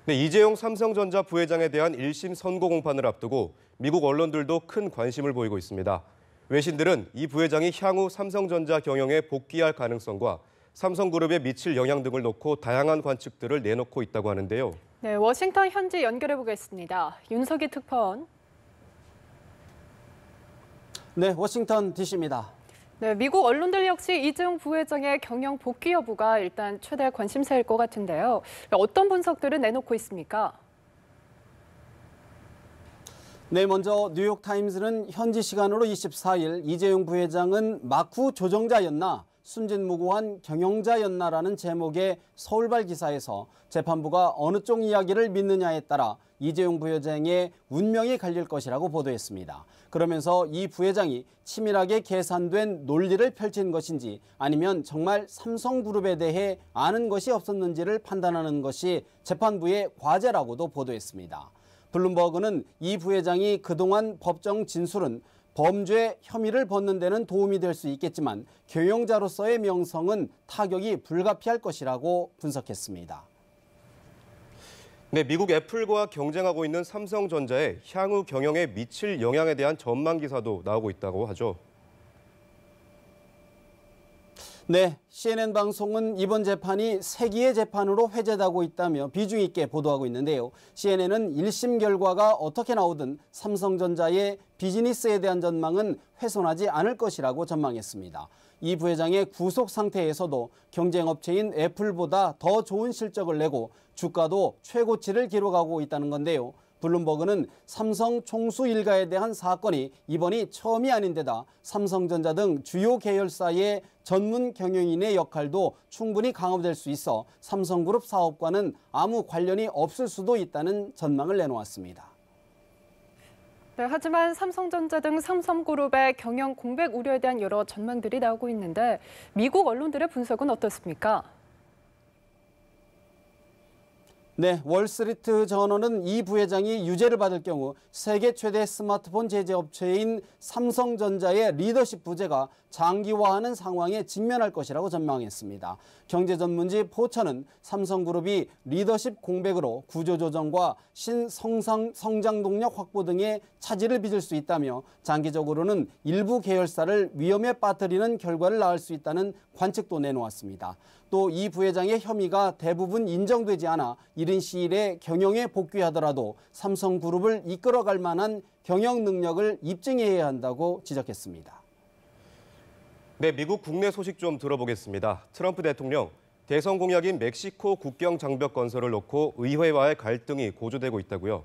네, 이재용 삼성전자 부회장에 대한 1심 선고 공판을 앞두고 미국 언론들도 큰 관심을 보이고 있습니다. 외신들은 이 부회장이 향후 삼성전자 경영에 복귀할 가능성과 삼성그룹에 미칠 영향 등을 놓고 다양한 관측들을 내놓고 있다고 하는데요. 네, 워싱턴 현지 연결해 보겠습니다. 윤석희 특파원. 네, 워싱턴 DC입니다. 네, 미국 언론들 역시 이재용 부회장의 경영 복귀 여부가 일단 최대 관심사일 것 같은데요. 어떤 분석들을 내놓고 있습니까? 네, 먼저 뉴욕타임스는 현지 시간으로 24일 이재용 부회장은 막후 조정자였나 순진무구한 경영자였나라는 제목의 서울발 기사에서 재판부가 어느 쪽 이야기를 믿느냐에 따라 이재용 부회장의 운명이 갈릴 것이라고 보도했습니다. 그러면서 이 부회장이 치밀하게 계산된 논리를 펼친 것인지 아니면 정말 삼성그룹에 대해 아는 것이 없었는지를 판단하는 것이 재판부의 과제라고도 보도했습니다. 블룸버그는 이 부회장이 그동안 법정 진술은 범죄 혐의를 벗는 데는 도움이 될 수 있겠지만 경영자로서의 명성은 타격이 불가피할 것이라고 분석했습니다. 네, 미국 애플과 경쟁하고 있는 삼성전자의 향후 경영에 미칠 영향에 대한 전망 기사도 나오고 있다고 하죠. 네, CNN 방송은 이번 재판이 세기의 재판으로 회자되고 있다며 비중 있게 보도하고 있는데요. CNN은 1심 결과가 어떻게 나오든 삼성전자의 비즈니스에 대한 전망은 훼손하지 않을 것이라고 전망했습니다. 이 부회장의 구속 상태에서도 경쟁업체인 애플보다 더 좋은 실적을 내고 주가도 최고치를 기록하고 있다는 건데요. 블룸버그는 삼성 총수 일가에 대한 사건이 이번이 처음이 아닌데다 삼성전자 등 주요 계열사의 전문 경영인의 역할도 충분히 강화될 수 있어 삼성그룹 사업과는 아무 관련이 없을 수도 있다는 전망을 내놓았습니다. 네, 하지만 삼성전자 등 삼성그룹의 경영 공백 우려에 대한 여러 전망들이 나오고 있는데 미국 언론들의 분석은 어떻습니까? 네, 월스트리트 저널은 이 부회장이 유죄를 받을 경우 세계 최대 스마트폰 제조업체인 삼성전자의 리더십 부재가 장기화하는 상황에 직면할 것이라고 전망했습니다. 경제전문지 포천은 삼성그룹이 리더십 공백으로 구조조정과 신성장 동력 확보 등의 차질을 빚을 수 있다며 장기적으로는 일부 계열사를 위험에 빠뜨리는 결과를 낳을 수 있다는 관측도 내놓았습니다. 또 이 부회장의 혐의가 대부분 인정되지 않아 이른 시일에 경영에 복귀하더라도 삼성그룹을 이끌어갈 만한 경영 능력을 입증해야 한다고 지적했습니다. 네, 미국 국내 소식 좀 들어보겠습니다. 트럼프 대통령, 대선 공약인 멕시코 국경 장벽 건설을 놓고 의회와의 갈등이 고조되고 있다고요.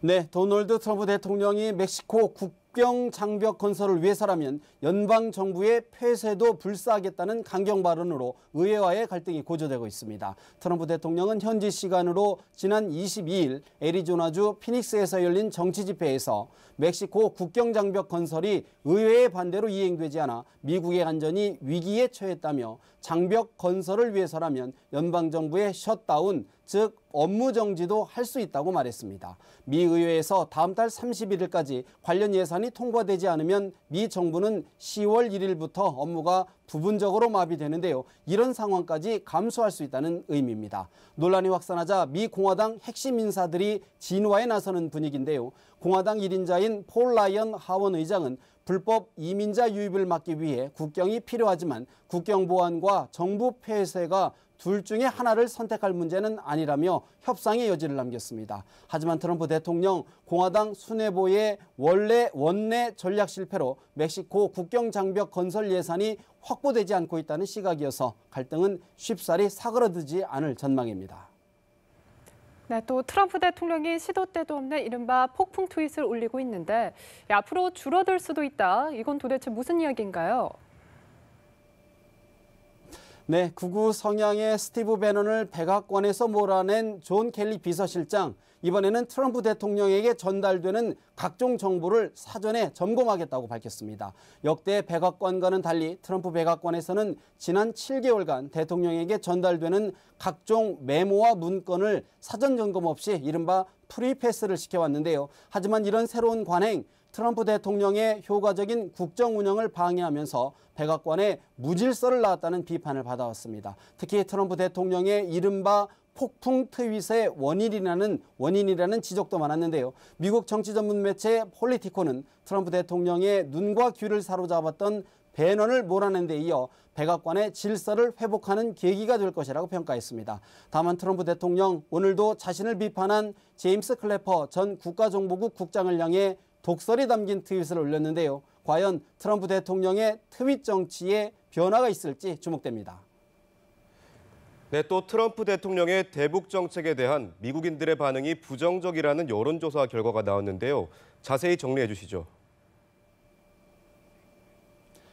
네, 도널드 트럼프 대통령이 멕시코 국경 장벽 건설을 위해서라면 연방 정부의 폐쇄도 불사하겠다는 강경 발언으로 의회와의 갈등이 고조되고 있습니다. 트럼프 대통령은 현지 시간으로 지난 22일 애리조나주 피닉스에서 열린 정치 집회에서 멕시코 국경 장벽 건설이 의회의 반대로 이행되지 않아 미국의 안전이 위기에 처했다며 장벽 건설을 위해서라면 연방 정부의 셧다운, 즉 업무 정지도 할 수 있다고 말했습니다. 미 의회에서 다음 달 31일까지 관련 예산이 통과되지 않으면 미 정부는 10월 1일부터 업무가 부분적으로 마비되는데요. 이런 상황까지 감수할 수 있다는 의미입니다. 논란이 확산하자 미 공화당 핵심 인사들이 진화에 나서는 분위기인데요. 공화당 1인자인 폴 라이언 하원 의장은 불법 이민자 유입을 막기 위해 국경이 필요하지만 국경 보안과 정부 폐쇄가 둘 중에 하나를 선택할 문제는 아니라며 협상의 여지를 남겼습니다. 하지만 트럼프 대통령 공화당 수뇌보의 원내 전략 실패로 멕시코 국경 장벽 건설 예산이 확보되지 않고 있다는 시각이어서 갈등은 쉽사리 사그러들지 않을 전망입니다. 네, 또 트럼프 대통령이 시도 때도 없는 이른바 폭풍 트윗을 올리고 있는데 앞으로 줄어들 수도 있다. 이건 도대체 무슨 이야기인가요? 네, 극우 성향의 스티브 배넌을 백악관에서 몰아낸 존 켈리 비서실장. 이번에는 트럼프 대통령에게 전달되는 각종 정보를 사전에 점검하겠다고 밝혔습니다. 역대 백악관과는 달리 트럼프 백악관에서는 지난 7개월간 대통령에게 전달되는 각종 메모와 문건을 사전 점검 없이 이른바 프리패스를 시켜왔는데요. 하지만 이런 새로운 관행, 트럼프 대통령의 효과적인 국정 운영을 방해하면서 백악관에 무질서를 낳았다는 비판을 받아왔습니다. 특히 트럼프 대통령의 이른바 폭풍 트윗의 원인이라는 지적도 많았는데요. 미국 정치 전문 매체 폴리티코는 트럼프 대통령의 눈과 귀를 사로잡았던 배넌을 몰아낸 데 이어 백악관의 질서를 회복하는 계기가 될 것이라고 평가했습니다. 다만 트럼프 대통령 오늘도 자신을 비판한 제임스 클래퍼 전 국가정보국 국장을 향해 독설이 담긴 트윗을 올렸는데요. 과연 트럼프 대통령의 트윗 정치에 변화가 있을지 주목됩니다. 네, 또 트럼프 대통령의 대북 정책에 대한 미국인들의 반응이 부정적이라는 여론조사 결과가 나왔는데요. 자세히 정리해 주시죠.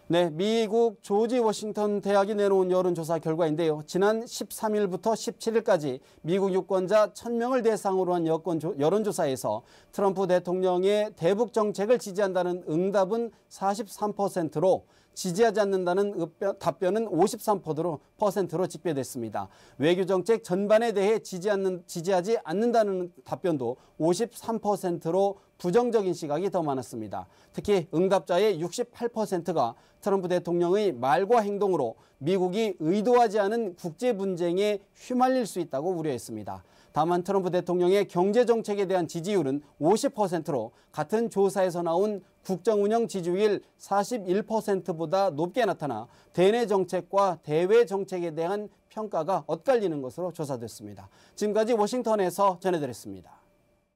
네, 미국 조지 워싱턴 대학이 내놓은 여론조사 결과인데요. 지난 13일부터 17일까지 미국 유권자 1000명을 대상으로 한 여론조사에서 트럼프 대통령의 대북 정책을 지지한다는 응답은 43%로 지지하지 않는다는 답변은 53%로 집계됐습니다. 외교정책 전반에 대해 지지하지 않는다는 답변도 53%로 부정적인 시각이 더 많았습니다. 특히 응답자의 68%가 트럼프 대통령의 말과 행동으로 미국이 의도하지 않은 국제 분쟁에 휘말릴 수 있다고 우려했습니다. 다만 트럼프 대통령의 경제정책에 대한 지지율은 50%로 같은 조사에서 나온 국정운영 지지율 41%보다 높게 나타나 대내 정책과 대외 정책에 대한 평가가 엇갈리는 것으로 조사됐습니다. 지금까지 워싱턴에서 전해드렸습니다.